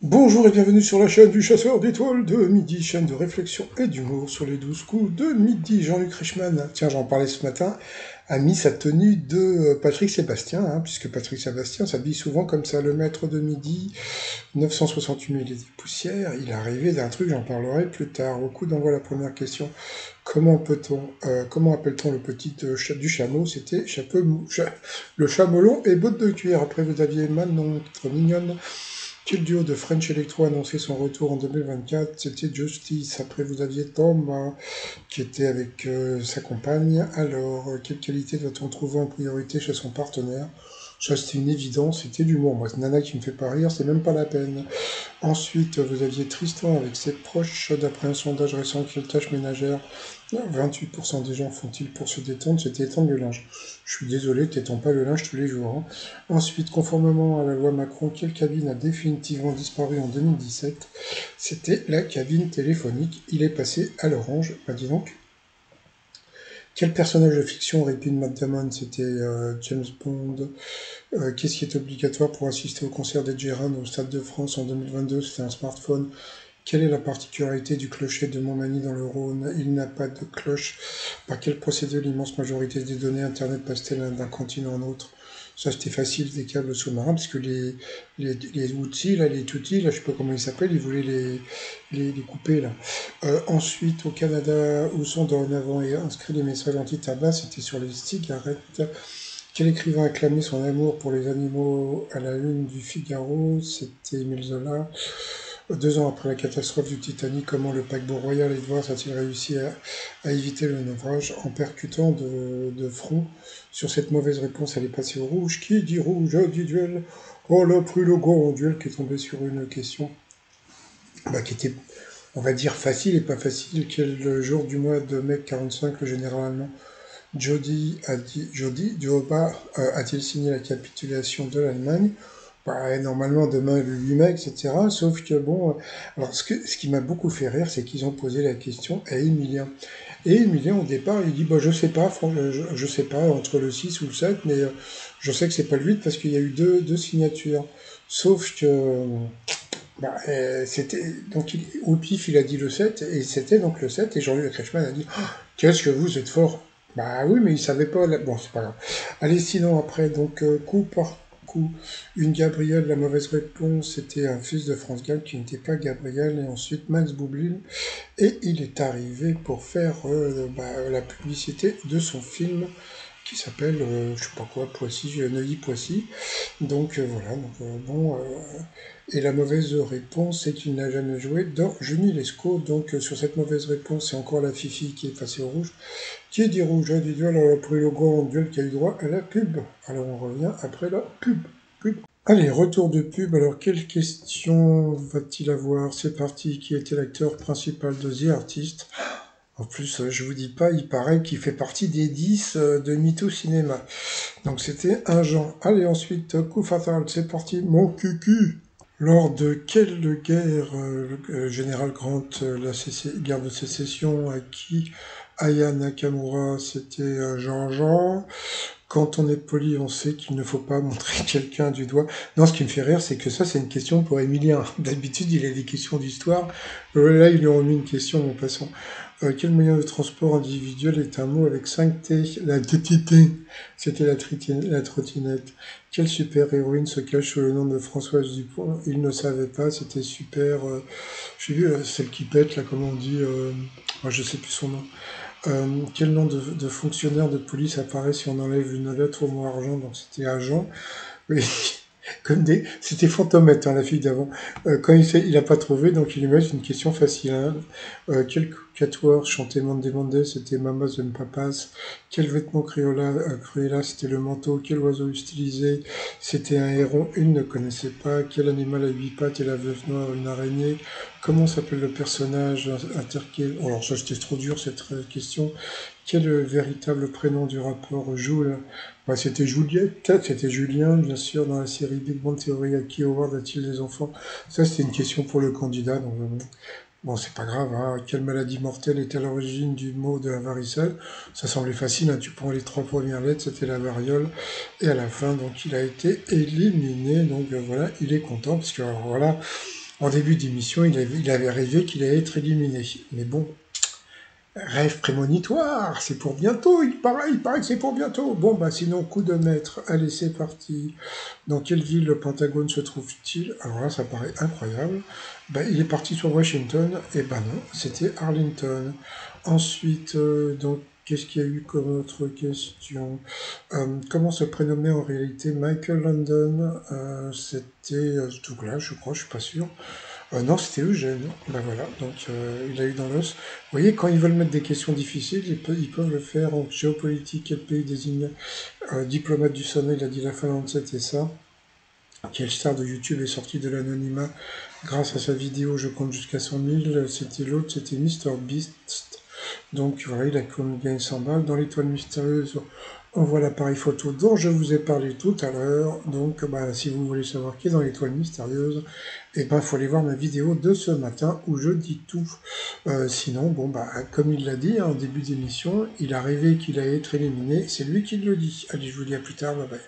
Bonjour et bienvenue sur la chaîne du chasseur d'étoiles de midi, chaîne de réflexion et d'humour sur les 12 coups de midi. Jean-Luc Reichmann, tiens, j'en parlais ce matin, a mis sa tenue de Patrick Sébastien, puisque Patrick Sébastien s'habille souvent comme ça, le maître de midi, 968 000 et des poussières. Il est arrivé d'un truc, j'en parlerai plus tard. Au coup d'envoi, la première question, comment appelle-t-on le petit du chameau? C'était le chamelon et bottes de cuir. Après, vous aviez Manon, très mignonne. Quel duo de French Electro a annoncé son retour en 2024? C'était Justice. Après, vous aviez Tom, qui était avec sa compagne. Alors, quelle qualité doit-on trouver en priorité chez son partenaire? Ça, c'était une évidence, c'était l'humour. Moi, ce nana qui me fait pas rire, c'est même pas la peine. Ensuite, vous aviez Tristan avec ses proches. D'après un sondage récent, quelle tâche ménagère 28% des gens font-ils pour se détendre? C'était étendre le linge. Je suis désolé, t'étends pas le linge tous les jours. Ensuite, conformément à la loi Macron, quelle cabine a définitivement disparu en 2017? C'était la cabine téléphonique. Il est passé à l'orange. Bah dis donc. Quel personnage de fiction aurait pu Matt Damon? C'était James Bond. Qu'est-ce qui est obligatoire pour assister au concert d'Ed Sheeran au Stade de France en 2022? C'était un smartphone. Quelle est la particularité du clocher de Montmagny dans le Rhône? Il n'a pas de cloche. Par quel procédé l'immense majorité des données Internet passe-t-elle d'un continent à un autre? Ça, c'était facile, des câbles sous-marins, parce que les outils, là, les tutis, là, je sais pas comment ils s'appellent, ils voulaient les couper, là. Ensuite, au Canada, où sont dorénavant inscrits les messages anti-tabac? C'était sur les cigarettes. Quel écrivain a clamé son amour pour les animaux à la une du Figaro? C'était Émile Zola. 2 ans après la catastrophe du Titanic, comment le paquebot Royal Edward a-t-il réussi à éviter le naufrage en percutant de front sur cette mauvaise réponse? Elle est passée au rouge. Qui dit rouge dit duel. Oh là, pris le grand duel qui est tombé sur une question qui était, on va dire, facile et pas facile. Quel jour du mois de mai 45 le général allemand Jody Joba a-t-il signé la capitulation de l'Allemagne? Normalement, demain, le 8 mai, etc. Sauf que, bon, alors ce qui m'a beaucoup fait rire, c'est qu'ils ont posé la question à Emilien. Et Emilien, au départ, il dit, bah, je sais pas, je sais pas, entre le 6 ou le 7, mais je sais que c'est pas le 8 parce qu'il y a eu deux signatures. Sauf que, c'était, donc, au pif, il a dit le 7 et c'était donc le 7 et Jean-Luc Reichmann a dit, oh, qu'est-ce que vous êtes fort! Bah oui, mais il savait pas. Bon, c'est pas grave. Allez, sinon, après, donc, coup par coup, une Gabrielle, la mauvaise réponse, c'était un fils de France Gall qui n'était pas Gabriel, et ensuite Max Boublil, et il est arrivé pour faire la publicité de son film qui s'appelle, je sais pas quoi, Poissy, Neuilly-Poissy. Donc voilà, donc, bon, et la mauvaise réponse, c'est qu'il n'a jamais joué dans Junie Lescaut. Donc sur cette mauvaise réponse, c'est encore la Fifi qui est passée au rouge. Qui dit rouge dit duel, alors après le grand duel qui a eu droit à la pub. Alors on revient après la pub. Allez, retour de pub. Alors quelle question va-t-il avoir? C'est parti. Qui était l'acteur principal de The Artist? En plus, je vous dis pas, il paraît qu'il fait partie des 10 de MeToo Cinéma. Donc c'était un genre. Allez, ensuite, coup fatal, c'est parti, mon cucu. Lors de quelle guerre le général Grant, guerre de sécession, a qui Aya Nakamura? C'était Jean-Jean. Quand on est poli, on sait qu'il ne faut pas montrer quelqu'un du doigt. Non, ce qui me fait rire, c'est que ça, c'est une question pour Emilien. D'habitude, il a des questions d'histoire. Là, ils lui ont mis une question en passant. Quel moyen de transport individuel est un mot avec 5 T? La TTT, c'était la trottinette. Quelle super-héroïne se cache sous le nom de Françoise Dupont? Il ne savait pas, c'était super... J'ai vu celle qui pète, là, comment on dit... moi, je sais plus son nom. Quel nom de fonctionnaire de police apparaît si on enlève une lettre au mot argent? Donc c'était agent. Oui, c'était Fantomette, la fille d'avant. Quand il a pas trouvé, donc il lui met une question facile. Quel quatuor chantait Mandé Mandé? C'était Mamas and Papas. Quel vêtement Cruella? C'était le manteau. Quel oiseau utilisé? C'était un héron. Il ne connaissait pas. Quel animal à 8 pattes et la veuve noire? Une araignée. Comment s'appelle le personnage interqué? Oh, alors ça, c'était trop dur cette question. Quel est le véritable prénom du rappeur Joule? C'était Juliette, c'était Julien, bien sûr, dans la série Big Bang Theory. À qui Howard a-t-il des enfants? Ça, c'était une question pour le candidat. Donc, bon, c'est pas grave. Quelle maladie mortelle est à l'origine du mot de la varicelle? Ça semblait facile. Tu prends les 3 premières lettres, c'était la variole. Et à la fin, donc, il a été éliminé. Donc voilà, il est content parce que alors, voilà. En début d'émission, il avait rêvé qu'il allait être éliminé. Mais bon, rêve prémonitoire, c'est pour bientôt, il paraît que c'est pour bientôt. Bon, bah sinon, coup de maître, allez, c'est parti. Dans quelle ville le Pentagone se trouve-t-il? Alors là, ça paraît incroyable. Bah, il est parti sur Washington, et ben non, c'était Arlington. Ensuite, donc, qu'est-ce qu'il y a eu comme autre question? Comment se prénommait en réalité Michael London? C'était Douglas, je crois, je suis pas sûr. Non, c'était Eugène. Ben voilà, donc il a eu dans l'os. Vous voyez, quand ils veulent mettre des questions difficiles, ils peuvent le faire en géopolitique. Quel pays désigne diplomate du sommet? Il a dit la Finlande, c'était ça. Quelle star de YouTube est sortie de l'anonymat grâce à sa vidéo Je compte jusqu'à 100 000? C'était l'autre, c'était MrBeast. Donc voilà, il a gagné 100 balles. Dans l'étoile mystérieuse, on voit l'appareil photo dont je vous ai parlé tout à l'heure. Donc bah, si vous voulez savoir qui est dans l'étoile mystérieuse, eh ben, faut aller voir ma vidéo de ce matin où je dis tout. Sinon, bon, bah, comme il l'a dit hein, en début d'émission, il a rêvé qu'il allait être éliminé. C'est lui qui le dit. Allez, je vous dis à plus tard. Bye bye.